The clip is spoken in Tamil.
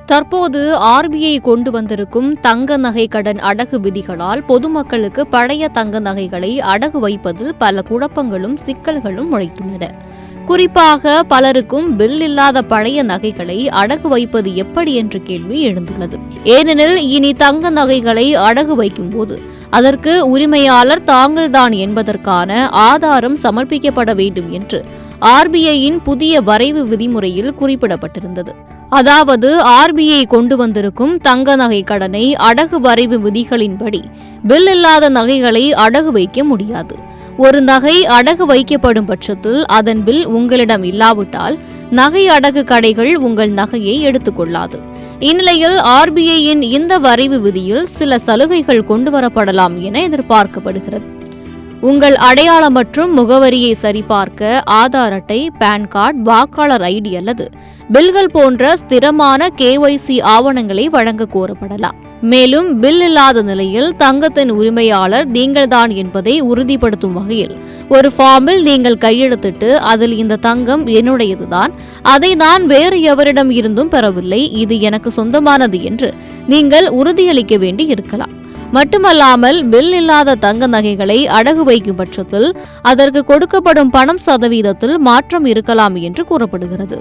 தற்போது ஆர்பிஐ கொண்டு வந்திருக்கும் தங்க நகை கடன் அடகு விதிகளால் பொதுமக்களுக்கு பழைய தங்க நகைகளை அடகு வைப்பதில் பல குழப்பங்களும் சிக்கல்களும் முளைத்துள்ளன. குறிப்பாக பலருக்கும் பில் இல்லாத பழைய நகைகளை அடகு வைப்பது எப்படி என்ற கேள்வி எழுந்துள்ளது. ஏனெனில் இனி தங்க நகைகளை அடகு வைக்கும்போது அதற்கு உரிமையாளர் தாங்கள்தான் என்பதற்கான ஆதாரம் சமர்ப்பிக்கப்பட வேண்டும் என்று ஆர்பிஐயின் புதிய வரைவு விதிமுறையில் குறிப்பிடப்பட்டிருந்தது. அதாவது ஆர்பிஐ கொண்டு வந்திருக்கும் தங்க நகை கடனை அடகு வரைவு விதிகளின்படி பில் இல்லாத நகைகளை அடகு வைக்க முடியாது. ஒரு நகை அடகு வைக்கப்படும் பட்சத்தில் அதன் பில் உங்களிடம் இல்லாவிட்டால் நகை அடகு கடைகள் உங்கள் நகையை எடுத்துக்கொள்ளாது. இந்நிலையில் ஆர்பிஐயின் இந்த வரைவு விதியில் சில சலுகைகள் கொண்டுவரப்படலாம் என எதிர்பார்க்கப்படுகிறது. உங்கள் அடையாளம் மற்றும் முகவரியை சரிபார்க்க ஆதார் அட்டை, பான் கார்டு, வாக்காளர் ஐடி அல்லது பில்கள் போன்ற ஸ்திரமான KYC ஆவணங்களை வழங்க கோரப்படலாம். மேலும் பில் இல்லாத நிலையில் தங்கத்தின் உரிமையாளர் நீங்கள்தான் என்பதை உறுதிப்படுத்தும் வகையில் ஒரு ஃபார்மில் நீங்கள் கையெழுத்திட்டு அதில் இந்த தங்கம் என்னுடையதுதான், அதை நான் வேறு எவரிடம் இருந்தும் பெறவில்லை, இது எனக்கு சொந்தமானது என்று நீங்கள் உறுதியளிக்க வேண்டி இருக்கலாம். மட்டுமல்லாமல் பில் இல்லாத தங்க நகைகளை அடகு வைக்கும் பட்சத்தில் அதற்கு கொடுக்கப்படும் பணம் சதவீதத்தில் மாற்றம் இருக்கலாம் என்று கூறப்படுகிறது.